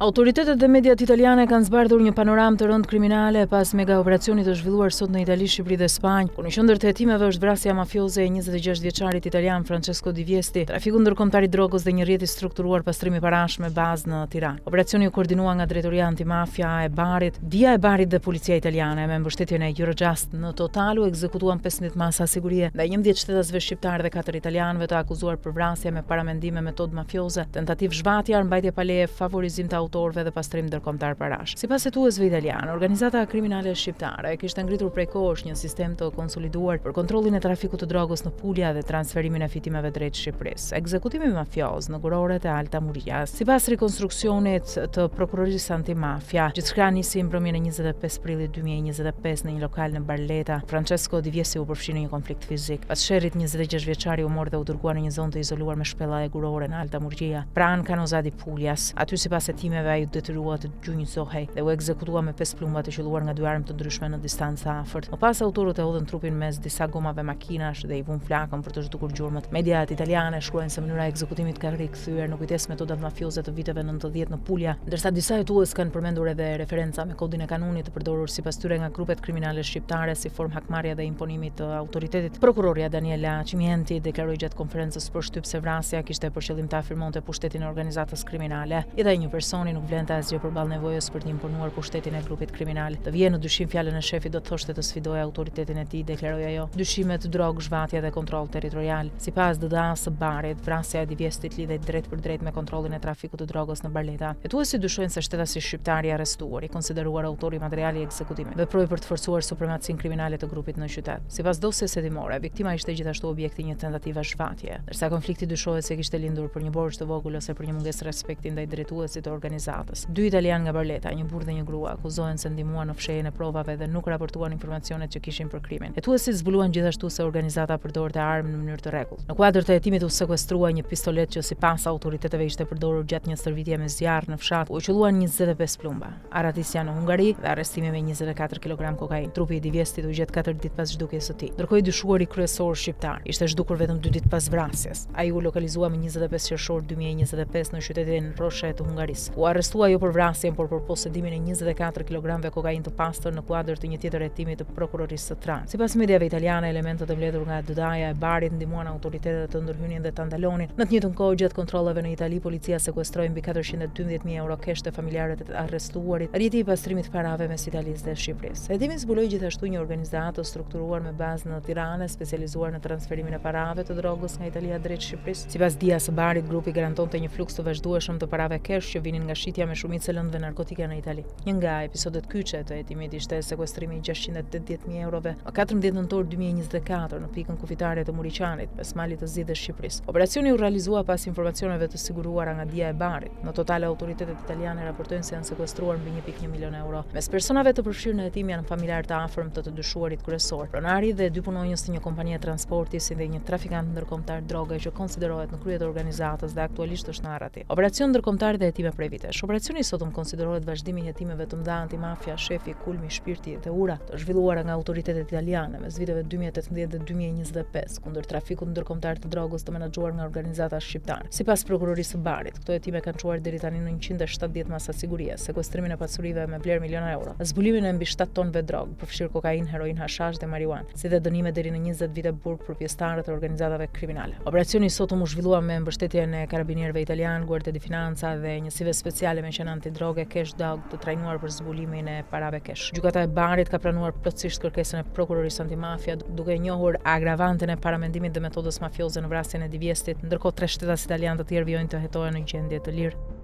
Autoritetet dhe mediat italiane kanë zbardhur një panoramë të rëndë kriminale pas mega operacionit të zhvilluar sot në Itali, Shqipëri dhe Spanjë, ku në qendër të hetimeve është vrasja mafioze e 26 vjeçarit italian Francesco Di Viesti, trafiku ndërkombëtar i drogës dhe një rrjet i strukturuar pastrimi parash me bazë në Tiranë. Operacioni u koordinua nga Drejtoria Antimafia e Barit, Dia e Barit dhe Policia Italiane me mbështetjen e Eurojust. Në total u ekzekutuan 15 masa sigurie ndaj 11 shtetasve shqiptar dhe 4 italianëve të akuzuar për vrasje me paramendime metodë mafioze, tentativë zhvatje, armbajtje pa leje, favorizim të autorëve dhe pastrim ndërkombëtar parash. Sipas hetuesve italianë, organizata kriminale shqiptare kishte ngritur prej kohësh një sistem të konsoliduar për kontrollin e trafikut të drogës në Puglia dhe transferimin e fitimeve drejt Shqipërisë. Ekzekutimi mafioz në kuroret e Alta Muria. Sipas rikonstruksionit të prokurorisë antimafia, gjithçka nisi mbrëmjen e 25 prillit 2025 në një lokal në Barletta. Francesco Di Viesti u përfshi në një konflikt fizik. Pas sherrit, 26 vjeçari u mori dhe u dërguar në një zonë të izoluar me shpella e gurore në Alta Muria, pranë Canozadi Puglias. Aty sipas hetimeve ai u detyrua të gjunjësohej dhe u ekzekutua me 5 plumba të qelluar nga 2 armë të ndryshme në distancë afërt. Më pas autorët e hodhën trupin mes disa gomave makinash dhe i vun flakën për të zhdukur gjurmët. Mediat italiane shkruajnë se mënyra e ekzekutimit ka rikthyer në kujdes metodat mafioze të viteve 90 në Puglia, ndërsa disa hetues kanë përmendur edhe referenca me kodin e kanunit të përdorur sipas tyre nga grupet kriminale shqiptare si formë hakmarrje dhe imponimi të autoritetit. Prokuroria Daniela Cimienti deklaroi gjatë konferencës për shtyp se vrasja kishte për qëllim të afirmonte pushtetin e organizatës kriminale, edhe një personi nuk vlente asgjë përballë nevojës për të imponuar pushtetin e grupit kriminal. Të vjen në dyshim fjalën e shefit do të thoshte të sfidojë autoritetin e tij, deklaroi ajo. Dyshimet, drogë, zhvatje dhe kontroll territorial. Sipas DDA-s së Barit, vrasja e Di Viestit lidhet drejt për drejt me kontrollin e trafikut të drogës në Barletta. Hetuesit dyshojnë se shtetasi shqiptar i arrestuar, i konsideruar autori materiali i ekzekutimit, veproi për të forcuar supremacinë kriminale të grupit në qytet. Sipas dosjes hetimore, viktima ishte gjithashtu objekti një tentative zhvatje, ndërsa konflikti dyshohet se kishte lindur për një borxh të vogël ose për një mungesë respekti ndaj drejtuesit të organizatës. 2 italianë nga Barletta, një burrë dhe një grua, akuzohen se ndihmuan në fshehjen e provave dhe nuk raportuan informacionet që kishin për krimin. Hetuesit zbuluan gjithashtu se organizata përdorte armë në mënyrë të rregullt. Në kuadër të hetimit u sekuestrua një pistolet që sipas autoriteteve ishte përdorur gjatë një stërvitje me zjarr në fshat. U qelluan 25 plumba. Arratisja në Hungari dhe arrestimi me 24 kg kokainë. Trupi i Di Viestit u gjet 4 ditë pas zhdukjes së tij. Ndërkohë i dyshuari kryesor shqiptar ishte zhdukur vetëm 2 ditë pas vrasjes. Ai u lokalizua më 25 qershor 2025 në qytetin Roshe të Hungarisë. U arrestua jo për vrasjen, por për posedimin e 24 kg kokainë të pastër në kuadër të një tjetër hetimi të prokurorisë së Tiranë. Sipas mediave italiane, elementët e mbledhur nga DDA-ja e Barit ndihmuan autoritetet të ndërhynin dhe ta ndalonin. Në të njëjtën kohë, gjatë kontrolleve në Itali, policia sekuestroi mbi 412.000 euro kesh të familjarët e arrestuarit, rrjeti i pastrimit parave mes Italisë dhe Shqipërisë. Hetimi zbuloi gjithashtu një organizatë të strukturuar me bazë në Tiranë, specializuar në transferimin e parave të drogës nga Italia drejt Shqipërisë. Sipas Dias së Barit, grupi garantonte një fluks të vazhdueshëm të parave kesh që vinin nga shitja me shumicë lëndëve narkotike në Itali. Një nga episodet kyçe të hetimit ishte sekuestrimi i 680.000 eurove më 14 nëntor 2024 në pikën kufitare të Muriqanit, mes malit të Zi dhe Shqipërisë. Operacioni u realizua pas informacioneve të siguruara nga Dia e Barit. Në total, autoritetet italiane raportojnë se janë sekuestruar mbi 1.1 milion euro. Mes personave të përfshirë në hetim janë familjar të afërm të dyshuarit kryesor, pronari dhe 2 punonjës të një kompanie transporti, si dhe një trafikant ndërkombëtar droge që konsiderohet në krye të organizatës dhe aktualisht është në arreti. Operacion ndërkombëtar dhe hetime prej vitesh. Operacioni sotëm konsiderohet vazhdimi i hetimeve të mëdha antimafia, shefi, kulmi, shpirti dhe ura të zhvilluara nga autoritetet italiane mes viteve 2018 dhe 2025 kundër trafikut ndërkombëtar të drogës të menaxhuar nga organizata shqiptare. Sipas prokurorisë së Barit, këto hetime kanë çuar deri tani në 170 masa sigurie, sekuestrimin e pasurive me vlerë miliona euro, zbulimin e mbi 7 tonëve drogë, përfshirë kokainë, heroin, hashash dhe marijuanë, si dhe dënime deri në 20 vite burg për pjesëtarët e organizatave kriminale. Operacioni sotëm u zhvillua me mbështetjen e karabinierëve italianë, Guardia di Finanza dhe njësive speciale me qenë antidroge Cash Dog të trajnuar për zbulimin e parave kesh. Gjykata e Barit ka pranuar plotësisht kërkesën e prokurorisë antimafia, duke njohur agravanten e paramendimit dhe metodës mafioze në vrasjen e Di Viestit, ndërkohë 3 shtetash italianë të tjerë vijojnë të hetohen në gjendje të lirë.